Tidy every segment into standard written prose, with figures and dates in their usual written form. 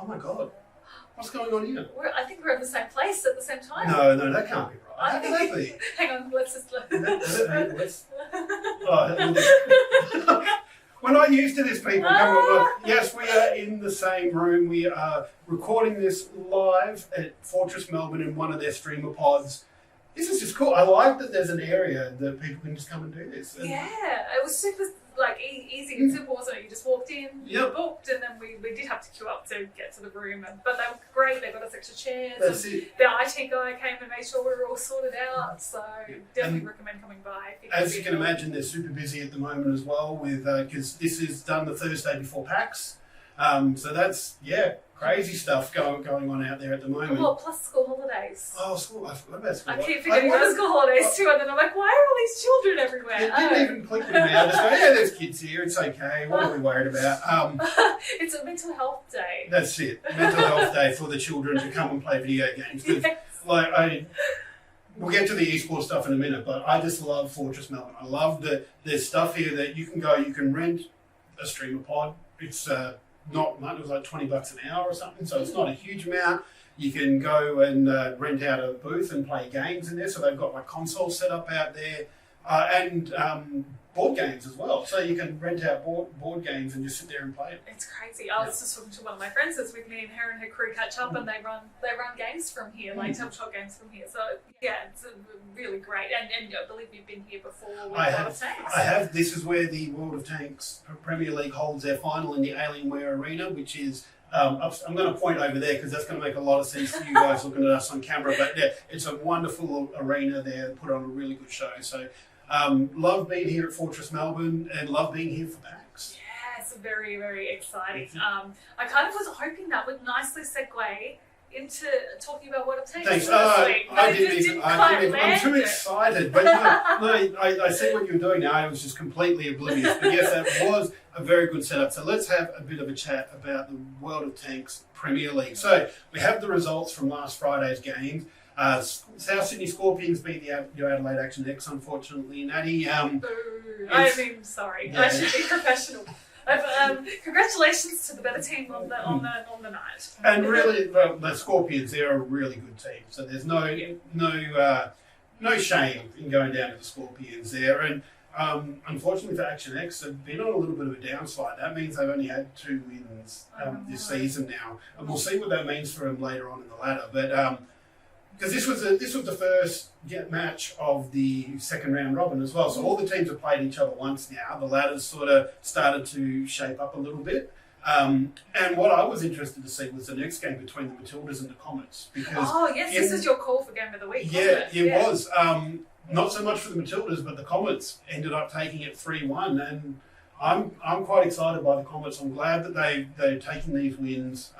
my God, what's going on here? I think we're in the same place at the same time. No, that can't be right. Exactly. Hang on, let's just... We're not used to this, people. Come on, look. Yes, we are in the same room. We are recording this live at Fortress Melbourne in one of their streamer pods. This is just cool. I like that there's an area that people can just come and do this. And it was super easy and simple, wasn't it? You just walked in, you booked, and then we did have to queue up to get to the room. But they were great. They got us extra chairs. That's it. The IT guy came and made sure we were all sorted out. So definitely recommend coming by. As you can imagine, they're super busy at the moment as well with because this is done the Thursday before Pax. So that's crazy stuff going on out there at the moment. Well, plus school holidays. Oh, school! I forgot about school. I keep forgetting about school holidays too, and then I'm like, why are all these children everywhere? It didn't even click with me. I just go, there's kids here. It's okay. What are we worried about? It's a mental health day. That's it. Mental health day for the children to come and play video games. Yes. We'll get to the esports stuff in a minute, but I just love Fortress Melbourne. I love that there's stuff here that you can go. You can rent a streamer pod. It's not much. It was like $20 an hour or something, so it's not a huge amount. You can go and rent out a booth and play games in there. So they've got like consoles set up out there and board games as well. So you can rent out board games and just sit there and play it. It's crazy. I was just talking to one of my friends this week. Me and her crew catch up, and they run games from here, like tabletop games from here. So it's really great. And I believe you've been here before with World of Tanks. I have. This is where the World of Tanks Premier League holds their final in the Alienware Arena, which is. I'm going to point over there because that's going to make a lot of sense to you guys looking at us on camera. But it's a wonderful arena there. Put on a really good show. So love being here at Fortress Melbourne and love being here for PAX. Yeah, it's very, very exciting. I kind of was hoping that would nicely segue into talking about World of Tanks. Thanks. I'm too excited. But I see what you're doing now. I was just completely oblivious. But yes, that was a very good setup. So let's have a bit of a chat about the World of Tanks Premier League. So we have the results from last Friday's games. South Sydney Scorpions beat the Adelaide Action X, unfortunately. Natty. Sorry. Yeah. I should be professional. Congratulations to the better team on the night. And really, the Scorpions, they're a really good team. So there's no shame in going down to the Scorpions there. And unfortunately for Action X, they've been on a little bit of a downslide. That means they've only had 2 wins this season now, and we'll see what that means for them later on in the ladder. But because this was the first match of the second round robin as well, so all the teams have played each other once now. The ladder's sort of started to shape up a little bit. And what I was interested to see was the next game between the Matildas and the Comets. Because this is your call for game of the week. Yeah, it was. Not so much for the Matildas, but the Comets ended up taking it 3-1, and I'm quite excited by the Comets. I'm glad that they've taken these wins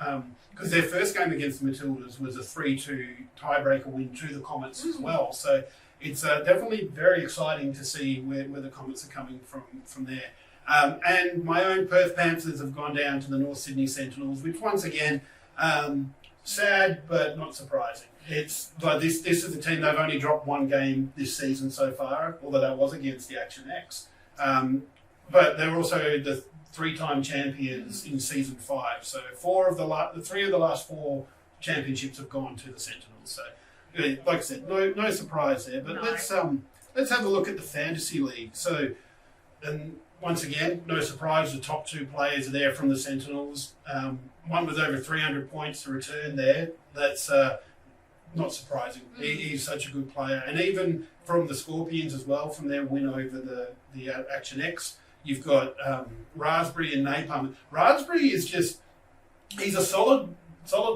because their first game against the Matildas was a 3-2 tiebreaker win to the Comets as well. So it's definitely very exciting to see where the Comets are coming from there. And my own Perth Panthers have gone down to the North Sydney Sentinels, which once again, sad but not surprising. It's like this is a team, they've only dropped 1 game this season so far, although that was against the Action X. But they're also the 3-time champions in season 5. So 3 of the last 4 championships have gone to the Sentinels. So, like I said, no surprise there. But let's have a look at the Fantasy League. So, and once again, no surprise, the top 2 players are there from the Sentinels. One with over 300 points to return there. That's not surprising. He's such a good player. And even from the Scorpions as well, from their win over the Action X, you've got Raspberry and Napalm. Raspberry is he's a solid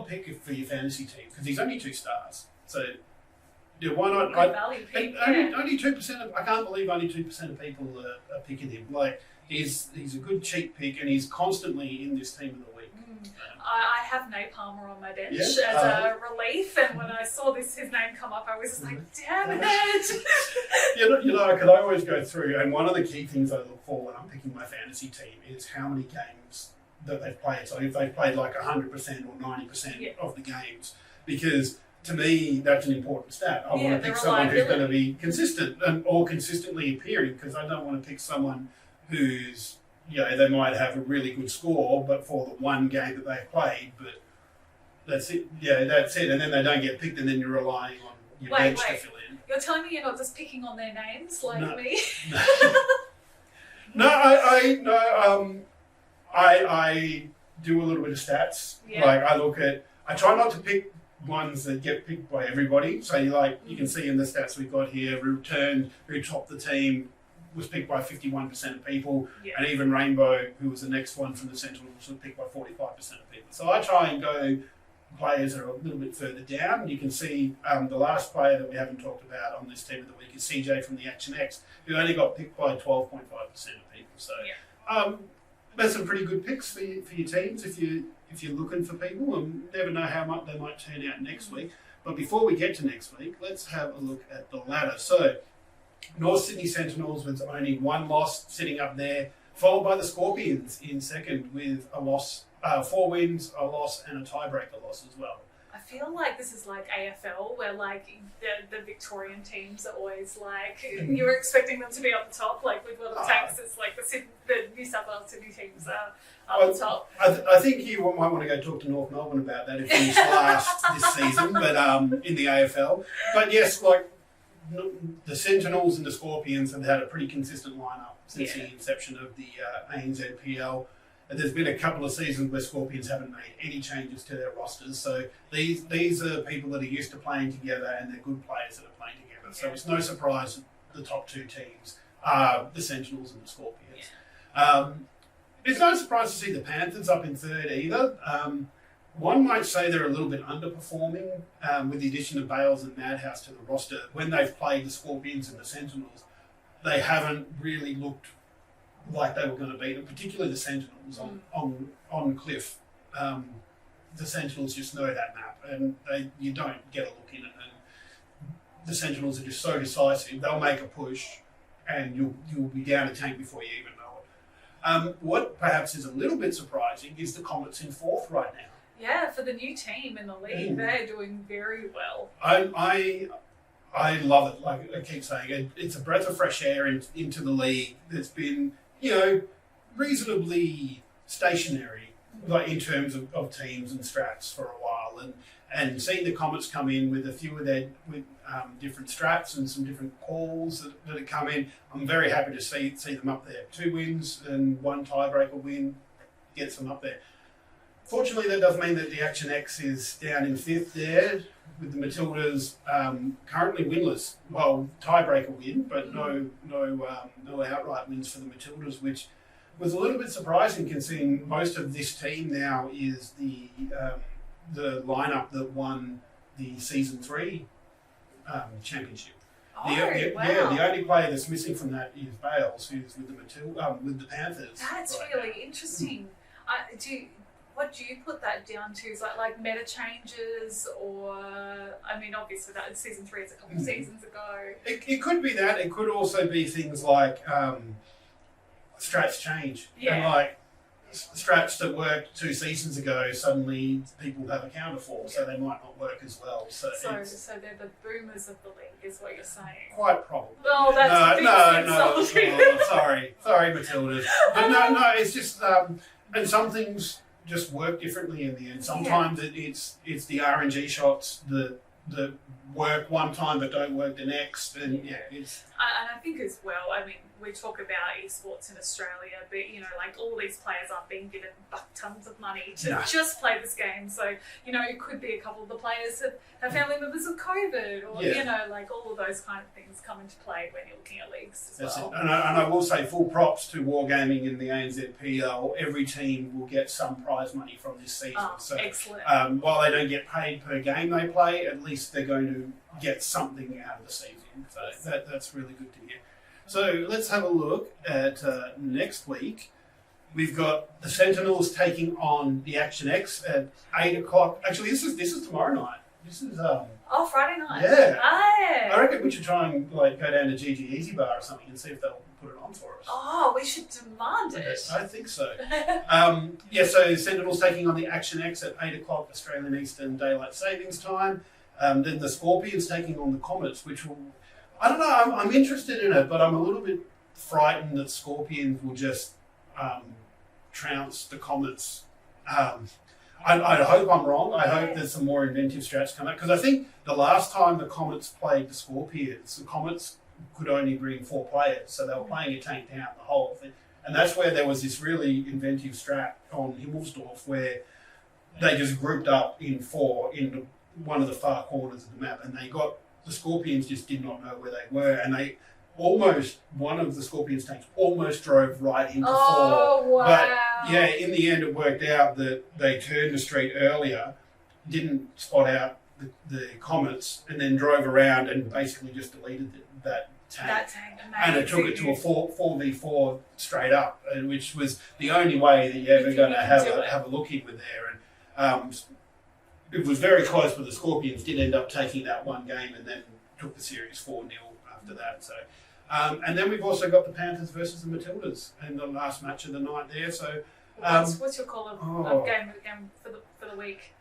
pick for your fantasy team because he's only 2 stars. So, why not? Only 2%. I can't believe only 2% of people are picking him. Like he's a good cheap pick, and he's constantly in this team of the week. I have Napalmer on my bench as a relief, and when I saw his name come up, I was just like, damn it! Because I always go through, and one of the key things I look for when I'm picking my fantasy team is how many games that they've played. So if they've played like 100% or 90% of the games, because to me, that's an important stat. I want to pick someone who's going to be consistent or consistently appearing, because I don't want to pick someone who's, they might have a really good score, but for the 1 game that they've played, but That's it. Yeah, that's it. And then they don't get picked, and then you're relying on your bench to fill in. You're telling me you're not just picking on their names like me? No, I do a little bit of stats. Yeah. Like I try not to pick ones that get picked by everybody. So you can see in the stats we've got here, who topped the team was picked by 51% of people, and even Rainbow, who was the next one from the Sentinels, was picked by 45% of people. So I try and go players that are a little bit further down. You can see the last player that we haven't talked about on this team of the week is CJ from the Action X, who only got picked by 12.5% of people. So there's some pretty good picks for your teams if you're looking for people, and never know how much they might turn out next week. But before we get to next week, let's have a look at the ladder. So North Sydney Sentinels with only one loss sitting up there, followed by the Scorpions in second with a loss, 4 wins, a loss, and a tiebreaker loss as well. I feel like this is like AFL, where like the Victorian teams are always like you're expecting them to be on the top. Like with Little Tanks, it's like the New South Wales Sydney teams are on the top. I think you might want to go talk to North Melbourne about that if you finished last this season, but in the AFL. But yes, like the Sentinels and the Scorpions have had a pretty consistent lineup since the inception of the ANZPL. There's been a couple of seasons where Scorpions haven't made any changes to their rosters. So these are people that are used to playing together, and they're good players that are playing together. So it's no surprise that the top 2 teams are the Sentinels and the Scorpions. It's no surprise to see the Panthers up in third either. One might say they're a little bit underperforming with the addition of Bales and Madhouse to the roster. When they've played the Scorpions and the Sentinels, they haven't really looked like they were going to beat them, particularly the Sentinels on Cliff. The Sentinels just know that map, and you don't get a look in it. And the Sentinels are just so decisive; they'll make a push, and you'll be down a tank before you even know it. What perhaps is a little bit surprising is the Comets in fourth right now. Yeah, for the new team in the league, they're doing very well. I love it. Like I keep saying, it's a breath of fresh air into the league that's been, reasonably stationary, like in terms of teams and strats for a while, and seeing the Comets come in with a few of their different strats and some different calls that have come in, I'm very happy to see them up there. 2 wins and 1 tiebreaker win gets them up there. Fortunately, that does mean that the Action X is down in 5th there, with the Matildas currently winless. Well, tiebreaker win, but no outright wins for the Matildas, which was a little bit surprising considering most of this team now is the lineup that won the Season 3 championship. The only player that's missing from that is Bales, who's with the Panthers. That's really interesting. What do you put that down to? Is that like meta changes, or obviously that Season 3 is a couple of seasons ago. It could be that. It could also be things like strats change. Yeah. And like strats that worked 2 seasons ago, suddenly people have a counter for, so they might not work as well. So they're the boomers of the league, is what you're saying. Quite probably. Oh, that's no. Sorry, Matildas. But no. It's just and some things just work differently in the end. Sometimes it's the RNG shots that work one time but don't work the next, and it's. And I think as well, we talk about esports in Australia, but like all these players aren't being given tons of money to just play this game. So it could be a couple of the players have family members with COVID, or like all of those kind of things come into play when you're looking at leagues as well. And I will say full props to Wargaming in the ANZPL. Every team will get some prize money from this season. So excellent. While they don't get paid per game they play, at least they're going to get something out of the season. So that's really good to hear. So let's have a look at next week. We've got the Sentinels taking on the Action X at 8 o'clock. Actually, this is tomorrow night. This is Friday night. Yeah. Aye. I reckon we should try and go down to GG Easy Bar or something and see if they'll put it on for us. Oh, we should demand it. I think so. So Sentinels taking on the Action X at 8 o'clock Australian Eastern Daylight Savings Time. Then the Scorpions taking on the Comets, which will... I don't know, I'm interested in it, but I'm a little bit frightened that Scorpions will just trounce the Comets. I I hope I'm wrong. I hope there's some more inventive strats come out. Because I think the last time the Comets played the Scorpions, the Comets could only bring 4 players. So they were playing a tank down the whole thing. And that's where there was this really inventive strat on Himmelsdorf where they just grouped up in 4 in one of the far corners of the map. And the Scorpions just did not know where they were. And one of the Scorpions tanks almost drove right into 4. Wow. But yeah, in the end it worked out that they turned the street earlier, didn't spot out the Comets, and then drove around and basically just deleted that tank. And it took it to a 4v4 straight up, which was the only way that you're ever going to have a look in with there. And it was very close, but the Scorpions did end up taking that one game and then took the series 4-0 after that. So, and then we've also got the Panthers versus the Matildas in the last match of the night there. So, what's your call of game for the week?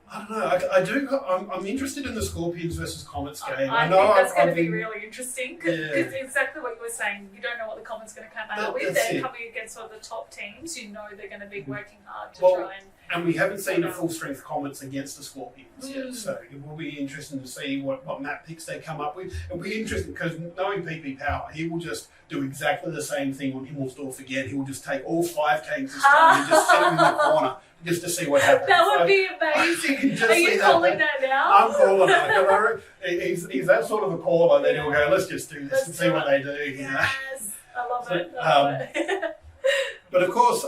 I don't know. I'm interested in the Scorpions versus Comets game. I think that's going to be really interesting because it's exactly what you were saying. You don't know what the Comets are going to come out with. They're coming against one of the top teams. You know they're going to be working hard to try and we haven't seen a full-strength Comets against the Scorpions yet, so it will be interesting to see what map picks they come up with. It'll be interesting because knowing PP Power, he will just do exactly the same thing on Himmelsdorf again. He will just take all 5 tanks this time and just set them in the corner just to see what happens. That would be amazing. Are you calling that now? I'm calling it. He's that sort of a caller that he'll go, let's just do this and see what they do. Yes, I love it. But of course,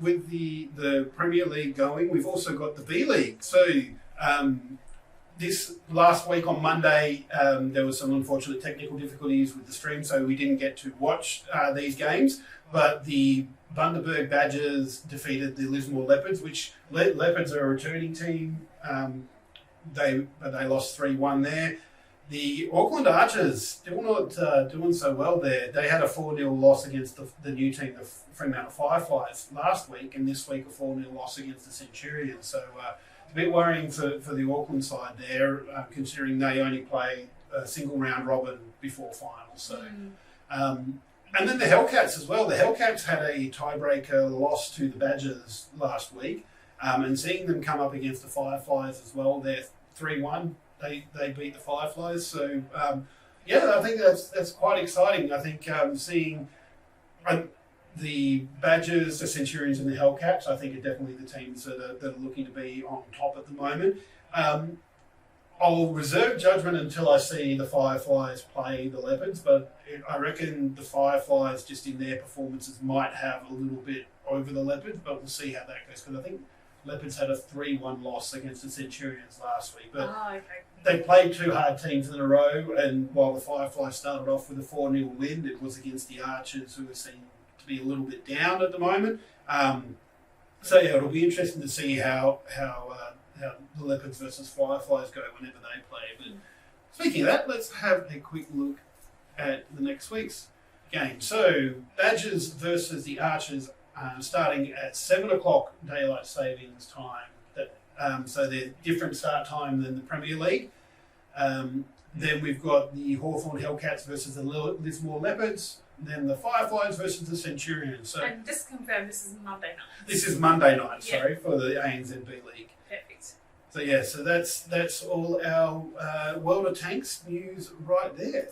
with the Premier League going, we've also got the B League. So this last week on Monday, there was some unfortunate technical difficulties with the stream, so we didn't get to watch these games. But the Bundaberg Badgers defeated the Lismore Leopards, which Leopards are a returning team. They lost 3-1 there. The Auckland Archers still not doing so well there. They had a 4-0 loss against the new team, the Fremantle Fireflies, last week, and this week a 4-0 loss against the Centurions. So it's a bit worrying for the Auckland side there, considering they only play a single round robin before finals. So, and then the Hellcats as well. The Hellcats had a tiebreaker loss to the Badgers last week, and seeing them come up against the Fireflies as well, they're 3-1. They beat the Fireflies, so I think that's quite exciting. I think seeing the Badgers, the Centurions, and the Hellcats, I think are definitely the teams that are looking to be on top at the moment. I'll reserve judgment until I see the Fireflies play the Leopards, but I reckon the Fireflies, just in their performances, might have a little bit over the Leopards, but we'll see how that goes, because I think Leopards had a 3-1 loss against the Centurions last week, but they played 2 hard teams in a row, and while the Fireflies started off with a 4-0 win, it was against the Archers, who are seen to be a little bit down at the moment. It'll be interesting to see how the Leopards versus Fireflies go whenever they play. But speaking of that, let's have a quick look at the next week's game. So, Badgers versus the Archers, starting at 7 o'clock daylight savings time. So they're different start time than the Premier League. Then we've got the Hawthorn Hellcats versus the Lismore Leopards. Then the Fireflies versus the Centurions. So, and just confirm, this is Monday night. This is Monday night, for the ANZB League. Perfect. So that's all our World of Tanks news right there.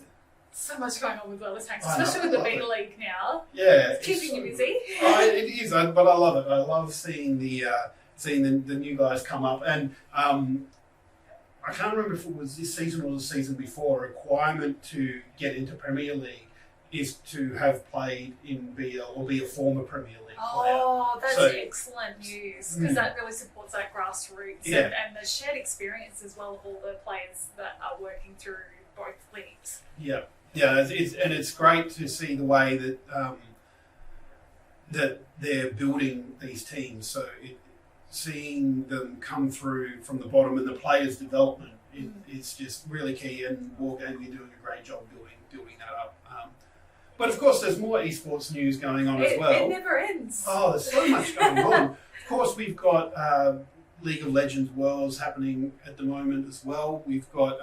So much going on with World of Tanks, especially with the B League now. Yeah, it's keeping you busy. It is, but I love it. I love seeing the new guys come up, and I can't remember if it was this season or the season before. A requirement to get into Premier League is to have played in BL or be a former Premier League player. Oh, that's excellent news, because that really supports that grassroots and the shared experience as well of all the players that are working through both leagues. Yeah, it's great to see the way that that they're building these teams. So seeing them come through from the bottom and the players' development, it's just really key. And Wargaming are doing a great job building that up. But of course, there's more esports news going on as well. It never ends. Oh, there's so much going on. Of course, we've got League of Legends Worlds happening at the moment as well. We've got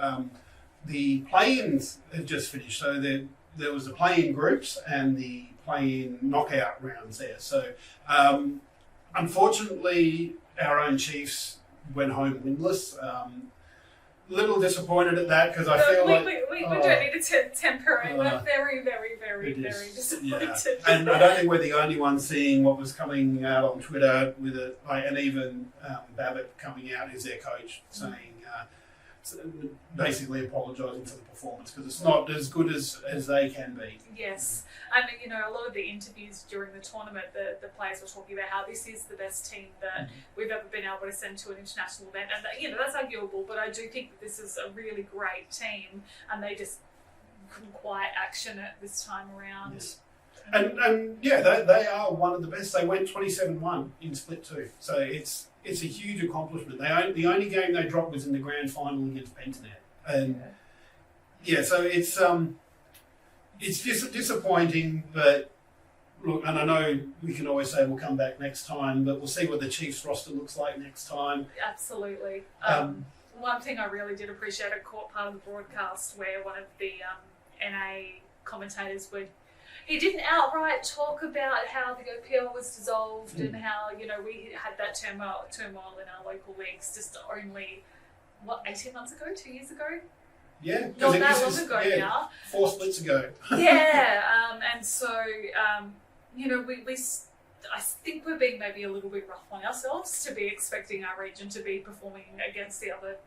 the play-ins have just finished. So there was the play-in groups and the play-in knockout rounds there. So unfortunately, our own Chiefs went home winless. Little disappointed at that because I feel like we don't need to temper it. We're very, very, very, very disappointed. Yeah. And I don't think we're the only ones seeing what was coming out on Twitter with it, and even Babbitt coming out, who's their coach, saying basically apologising for the performance because it's not as good as they can be. Yes, and a lot of the interviews during the tournament, the players were talking about how this is the best team that we've ever been able to send to an international event, and that's arguable. But I do think that this is a really great team, and they just couldn't quite action it this time around. Yes. And they are one of the best. They went 27-1 in Split 2, so it's a huge accomplishment. The only game they dropped was in the grand final against Pentanet, and so it's disappointing. But look, and I know we can always say we'll come back next time, but we'll see what the Chiefs roster looks like next time. Absolutely. One thing I really did appreciate, I caught part of the broadcast where one of the NA commentators he didn't outright talk about how the OPL was dissolved and how, we had that turmoil in our local leagues just only, 18 months ago, 2 years ago? Yeah. Not that long ago now. 4 splits ago. Yeah, and so, I think we're being maybe a little bit rough on ourselves to be expecting our region to be performing against the other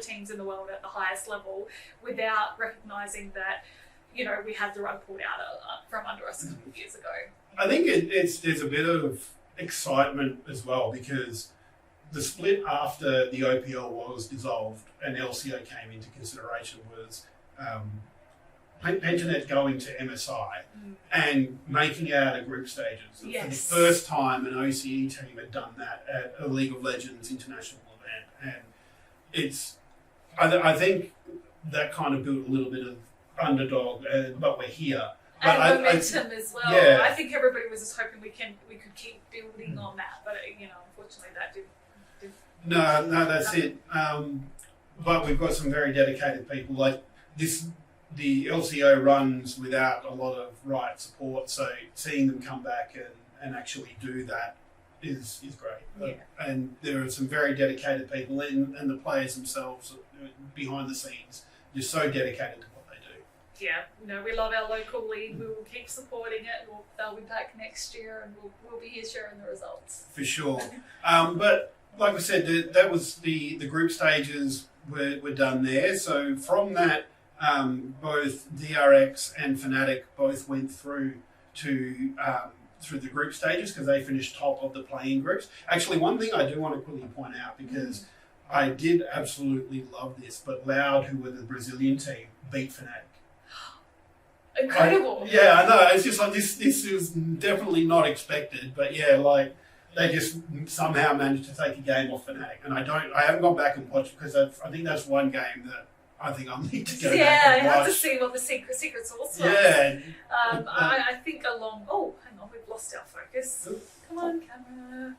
teams in the world at the highest level without recognising that we had the rug pulled out from under us a couple of years ago. I think there's a bit of excitement as well because the split after the OPL was dissolved and LCO came into consideration was Pentanet going to MSI and making it out of group stages. Yes. For the first time an OCE team had done that at a League of Legends international event. And I think that kind of built a little bit of underdog, but we're here. But and momentum as well. Yeah. I think everybody was just hoping we could keep building on that, but unfortunately that didn't. No, that's it. But we've got some very dedicated people. Like the LCO runs without a lot of right support, so seeing them come back and actually do that is great. Yeah. And there are some very dedicated people and the players themselves behind the scenes just so dedicated to what they do. Yeah, we love our local league. We will keep supporting it. They'll be back next year, and we'll be here sharing the results. For sure. But like I said, that was the group stages were done there. So from that, both DRX and Fnatic both went through to through the group stages because they finished top of the playing groups. Actually, one thing I do want to quickly point out because I did absolutely love this, but Loud, who were the Brazilian team, beat Fnatic. Incredible. I know. It's just like this is definitely not expected, but they just somehow managed to take a game off Fnatic, and I haven't gone back and watched because I think that's one game that I think I'll need to go back and watch. Yeah, I have to see what the secret sauce was. Yeah. I think hang on, we've lost our focus. Come on, camera.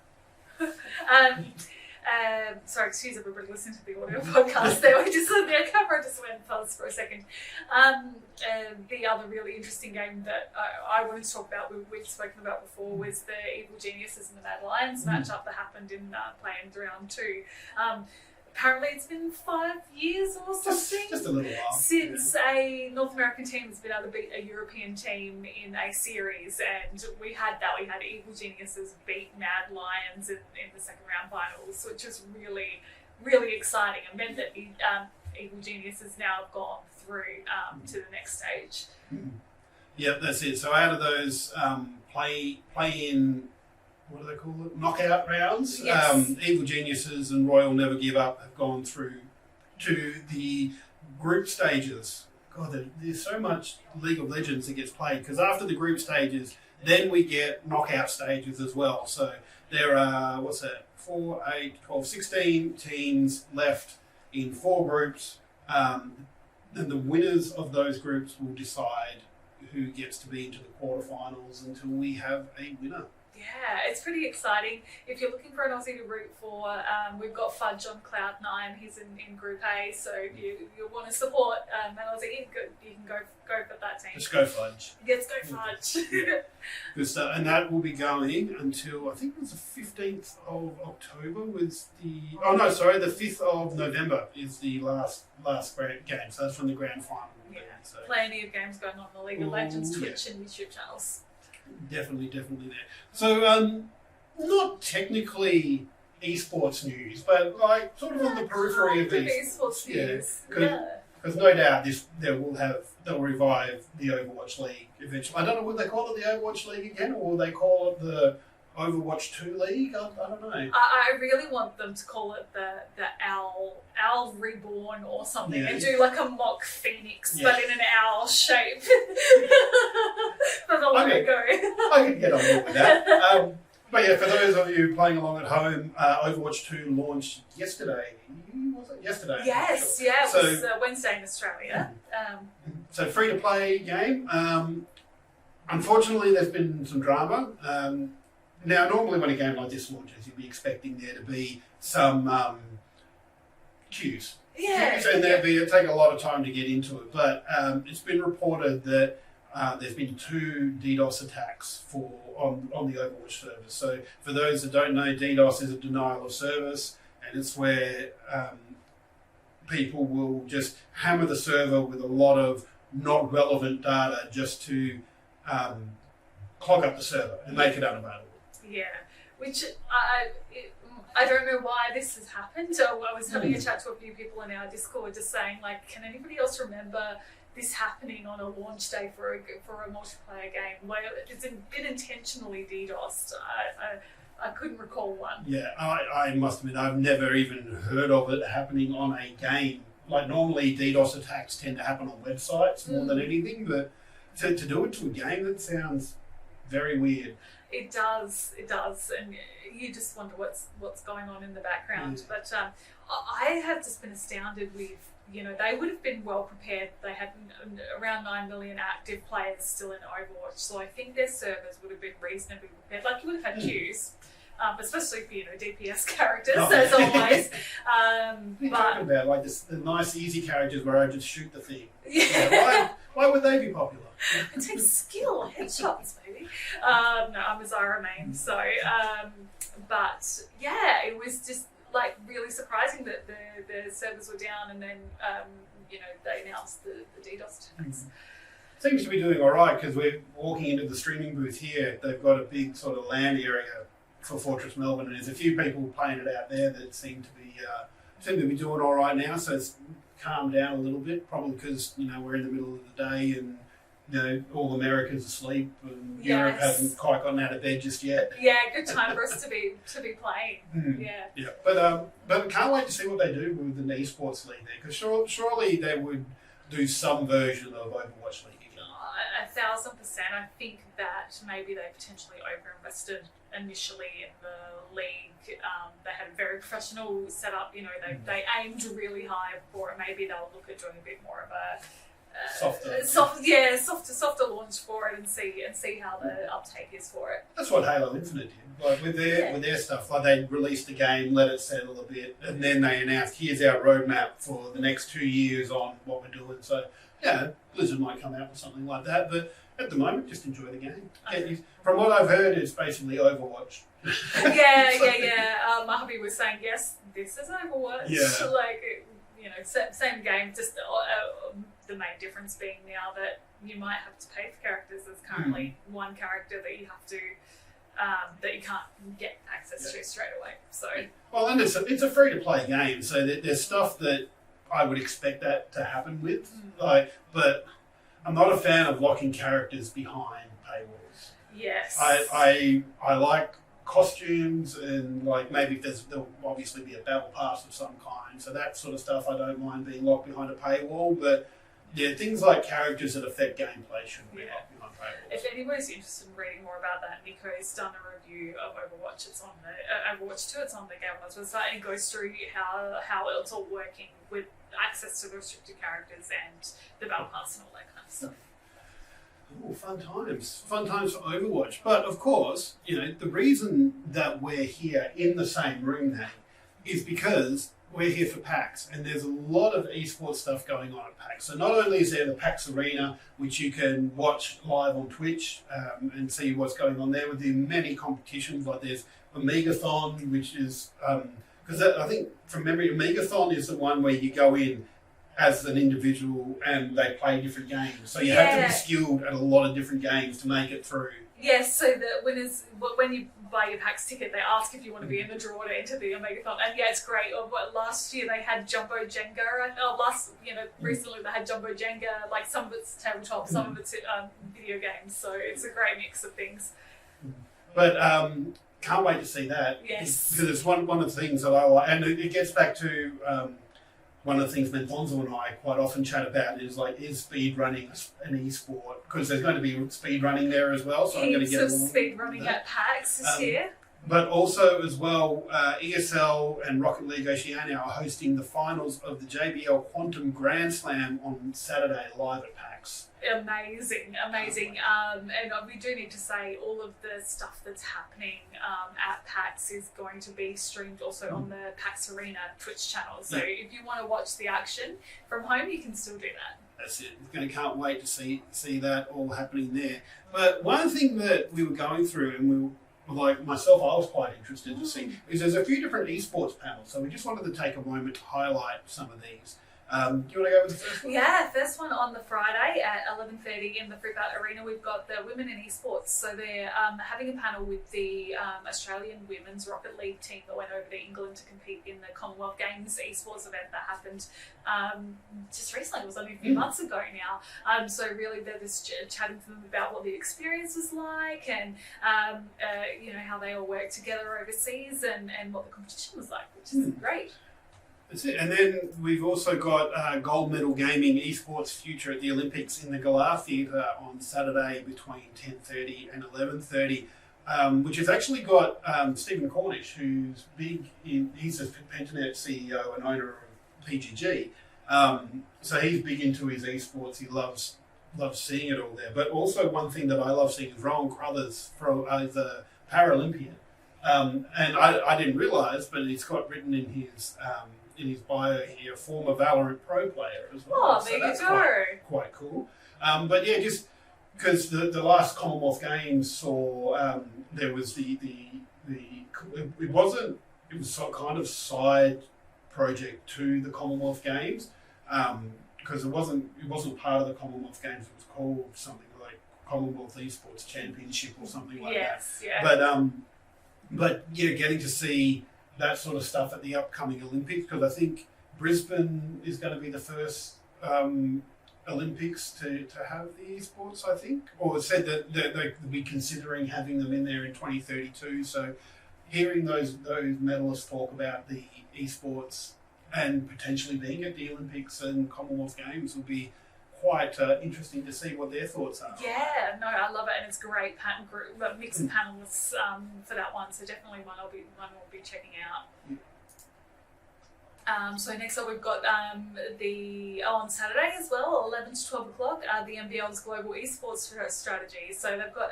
Sorry, excuse everybody listening to the audio podcast there. Their camera just went fuzz for a second. The other really interesting game that I wanted to talk about, we've spoken about before, was the Evil Geniuses and the Mad Lions matchup that happened in play-in round 2. Apparently it's been 5 years or something just a little while since a North American team has been able to beat a European team in a series, and we had Evil Geniuses beat Mad Lions in the second round finals, which was really, really exciting and meant that Evil Geniuses now have gone through to the next stage. Yep, that's it. So out of those play-in, what do they call it? Knockout rounds. Yes. Evil Geniuses and Royal Never Give Up have gone through to the group stages. God, there's so much League of Legends that gets played because after the group stages, then we get knockout stages as well. So there are, 4, 8, 12, 16 teams left in 4 groups. And the winners of those groups will decide who gets to be into the quarterfinals until we have a winner. Yeah, it's pretty exciting. If you're looking for an Aussie to root for, we've got Fudge on Cloud9. He's in Group A, so if you want to support an Aussie, you can go for that team. Just go Fudge. Yes, go Fudge. Yeah. Good stuff. And that will be going until, I think it was the 15th of October was the... Oh, no, sorry, the 5th of November is the last game. So that's from the grand final. Yeah, so. plenty of games going on in the League of Legends, Twitch and YouTube channels. Definitely there. So, not technically esports news, but like sort of on the periphery of esports news. Because no doubt they'll revive the Overwatch League eventually. I don't know, would they call it the Overwatch League again, or will they call it the Overwatch 2 League? I don't know. I really want them to call it the Owl Reborn or something, and do like a mock Phoenix, but in an owl shape. For the logo. I could get on board with that. But yeah, for those of you playing along at home, Overwatch 2 launched yesterday. Was it yesterday? Yes, sure. yeah, it was Wednesday in Australia. So free-to-play game. Unfortunately, there's been some drama. Now, normally when a game like this launches, you'd be expecting there to be some queues. Yeah. And it'd take a lot of time to get into it. But it's been reported that there's been 2 DDoS attacks on the Overwatch server. So for those that don't know, DDoS is a denial of service, and it's where people will just hammer the server with a lot of not relevant data just to clog up the server and make it unavailable. Yeah, which I don't know why this has happened. I was having a chat to a few people in our Discord just saying, like, can anybody else remember this happening on a launch day for a multiplayer game where it's been intentionally DDoSed? I couldn't recall one. Yeah, I must admit, I've never even heard of it happening on a game. Like, normally DDoS attacks tend to happen on websites more than anything, but to do it to a game, that sounds very weird. It does, and you just wonder what's going on in the background. But I have just been astounded with, they would have been well prepared. They had around 9 million active players still in Overwatch, so I think their servers would have been reasonably prepared. Like, you would have had queues, especially for DPS characters, as always. You're talking about like the nice easy characters where I just shoot the thing. Yeah. Why would they be popular? It takes skill, headshots, baby. No, I'm a Zyra main, so but yeah, it was just like really surprising that the servers were down, and then they announced the DDoS attacks. Seems to be doing all right because we're walking into the streaming booth here. They've got a big sort of LAN area for Fortress Melbourne, and there's a few people playing it out there that seem to be doing all right now. So it's calmed down a little bit, probably because we're in the middle of the day and all America's asleep and Europe hasn't quite gotten out of bed just yet. Yeah, good time for us to be playing. Yeah. But can't wait to see what they do with an esports league there, because surely they would do some version of Overwatch League again. 1,000%. I think that maybe they potentially overinvested initially in the league. They had a very professional setup. They aimed really high for it. Maybe they'll look at doing a bit more of a softer launch for it and see how the uptake is for it. That's what Halo Infinite did. Like with their stuff, like they released the game, let it settle a bit, and then they announced, here's our roadmap for the next 2 years on what we're doing. So Blizzard might come out with something like that, but at the moment, just enjoy the game. From what I've heard, it's basically Overwatch. My hubby was saying, yes, this is Overwatch. Yeah. Like, same game, just the main difference being now that you might have to pay for characters. There's currently one character that you have to that you can't get access to straight away. So and it's a free to play game, so there's stuff that I would expect that to happen with. But I'm not a fan of locking characters behind paywalls. Yes. I like costumes and maybe there'll obviously be a battle pass of some kind. So that sort of stuff I don't mind being locked behind a paywall, but things like characters that affect gameplay shouldn't be locked behind paywalls. If anybody's interested in reading more about that, Nico's done a review of Overwatch. It's on the Overwatch 2. It's on the Game Awards website, and it goes through how it's all working with access to the restricted characters and the battle pass and all that kind of stuff. Oh, fun times. Fun times for Overwatch. But of course, the reason that we're here in the same room now is because we're here for PAX, and there's a lot of esports stuff going on at PAX. So not only is there the PAX Arena, which you can watch live on Twitch and see what's going on there, with the many competitions, like there's Omegathon, which is, because I think from memory, Omegathon is the one where you go in as an individual and they play different games. So you have to be skilled at a lot of different games to make it through. Yes, so the winners, when you buy your PAX ticket, they ask if you want to be in the draw to enter the Omegathon. And yeah, it's great. Last year they had Jumbo Jenga. Recently they had Jumbo Jenga. Like some of it's tabletop, some of it's video games. So it's a great mix of things. But can't wait to see that. Yes. Because it's one of the things that I like. And it gets back to one of the things Menfonso and I quite often chat about is speed running an esport? Because there's going to be speed running there as well. So I'm going to get speed running at PAX this year. But also as well, ESL and Rocket League Oceania are hosting the finals of the JBL Quantum Grand Slam on Saturday live at PAX. Amazing. And we do need to say all of the stuff that's happening at PAX is going to be streamed also on the PAX Arena Twitch channel. So if you want to watch the action from home, you can still do that. That's it. Can't wait to see that all happening there. But one thing that we were going through, and we were, like myself, I was quite interested to see, is there's a few different esports panels. So we just wanted to take a moment to highlight some of these. Do you want to go with the first one? Yeah, first one on the Friday at 11:30 in the Fruitbat Arena. We've got the Women in Esports. So they're having a panel with the Australian Women's Rocket League team that went over to England to compete in the Commonwealth Games esports event that happened just recently. It was only a few months ago now. So really they're just chatting to them about what the experience was like and how they all work together overseas and what the competition was like, which is great. That's it. And then we've also got Gold Medal Gaming Esports Future at the Olympics in the Galar Theatre on Saturday between 10:30 and 11:30, which has actually got Stephen Cornish, who's he's a Pentanet CEO and owner of PGG. So he's big into his esports. He loves seeing it all there. But also one thing that I love seeing is Rowan Crothers as a Paralympian. And I didn't realise, but it's got written in his bio here, former Valorant pro player as well. Oh, there you go. Quite cool. But yeah, just because the last Commonwealth Games saw there was it was some kind of side project to the Commonwealth Games because it wasn't part of the Commonwealth Games. It was called something like Commonwealth Esports Championship or something like that. Yeah. But yeah, getting to see that sort of stuff at the upcoming Olympics, because I think Brisbane is going to be the first Olympics to have the esports, I think. Or it said that they'll be considering having them in there in 2032. So hearing those medalists talk about the esports and potentially being at the Olympics and Commonwealth Games will be quite interesting to see what their thoughts are. Yeah, no, I love it, and it's great mix of panelists for that one. So definitely one I'll be checking out. So next up we've got on Saturday as well, 11 to 12 o'clock, the NBL's Global Esports Strategy. So they've got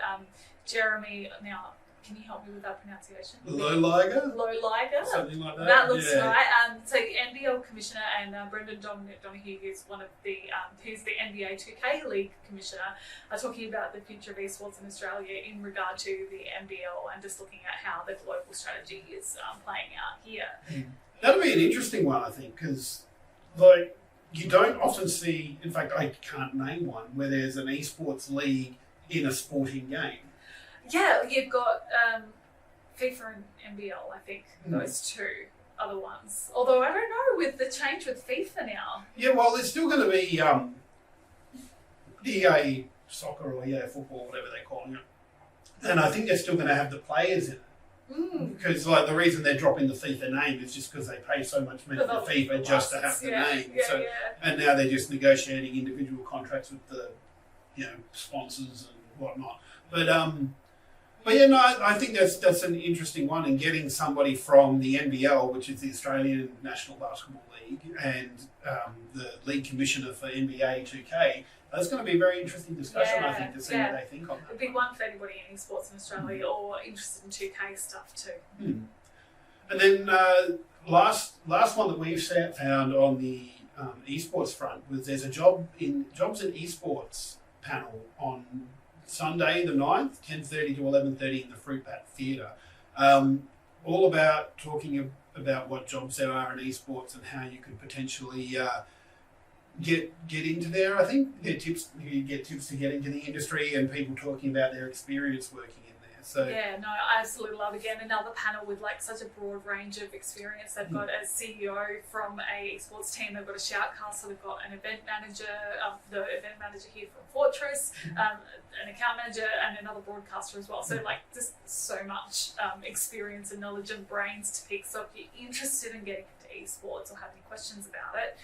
Jeremy now. Can you help me with that pronunciation? Lowliger? Something like that. That looks right. So the NBL Commissioner and Brendan Donahue, who's who's the NBA 2K League Commissioner, are talking about the future of esports in Australia in regard to the NBL and just looking at how the global strategy is playing out here. That'll be an interesting one, I think, because you don't often see, in fact, I can't name one, where there's an esports league in a sporting game. Yeah, you've got FIFA and NBL, I think, those two are the ones. Although I don't know with the change with FIFA now. Yeah, well, there's still going to be EA soccer or EA football, whatever they're calling it. And I think they're still going to have the players in it. Because the reason they're dropping the FIFA name is just because they pay so much money to FIFA just to have the name. And now they're just negotiating individual contracts with the sponsors and whatnot. But But yeah, no, I think that's an interesting one, and getting somebody from the NBL, which is the Australian National Basketball League, and the league commissioner for NBA 2K. That's going to be a very interesting discussion, I think, to see what they think on that. A big one for anybody in esports in Australia or interested in 2K stuff too. And then last one that we've found on the esports front was there's a jobs in esports panel on Sunday the 9th, 10:30 to 11:30 in the Fruit Bat Theatre. All about talking about what jobs there are in esports and how you could potentially get into there. I think you get tips to get into the industry and people talking about their experience working in there. So yeah, no, I absolutely love again another panel with like such a broad range of experience. They've got a CEO from a esports team. They've got a shoutcaster. They've got an event manager, the event manager here from Fortress, an account manager, and another broadcaster as well. So like just so much experience and knowledge and brains to pick. So if you're interested in getting into esports or have any questions about it,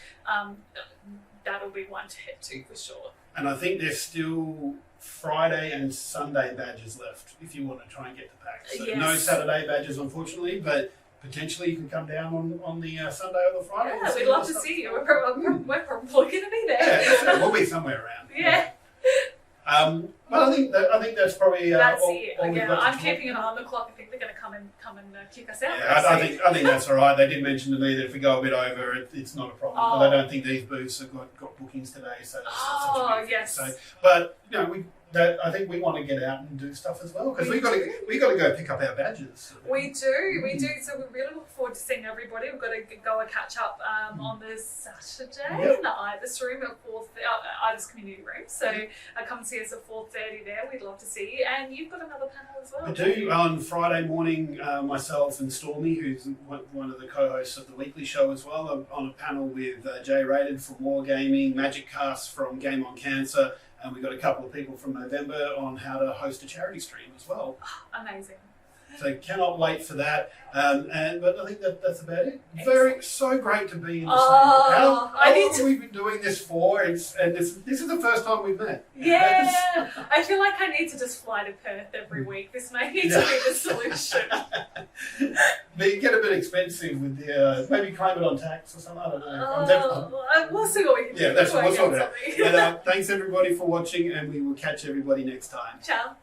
that'll be one to head to for sure. And I think there's still Friday and Sunday badges left if you want to try and get the Pax. So no Saturday badges, unfortunately, but potentially you can come down on the Sunday or the Friday. Yeah, we'd love to see you. We're probably going to be there. Yeah, we'll be somewhere around. Yeah. But I think that's probably that's all it. I'm keeping an eye on the clock. I think they're going to come and kick us out. Yeah, I think that's all right. They did mention to me that if we go a bit over, it's not a problem. But I don't think these booths have got bookings today, so that's such a big yes. thing. So, but I think we want to get out and do stuff as well because we got to go pick up our badges. We do. So we really look forward to seeing everybody. We've got to go and catch up on the Saturday in the Ibis room at Ibis Community Room. So come and see us at 4:30 there. We'd love to see you. And you've got another panel as well. I do. On Friday morning, myself and Stormy, who's one of the co-hosts of the weekly show as well, I'm on a panel with Jay Rated from Wargaming, Magic Cast from Game on Cancer. And we've got a couple of people from November on how to host a charity stream as well. Amazing. So cannot wait for that. But I think that's about it. So great to be in the same. How long have we been doing this for? This is the first time we've met. Yeah. I feel like I need to just fly to Perth every week. This may need to be the solution. But you get a bit expensive with the maybe claim it on tax or something. I don't know. We'll see what we can do. Yeah, that's what we'll sort it out. But, thanks everybody for watching, and we will catch everybody next time. Ciao.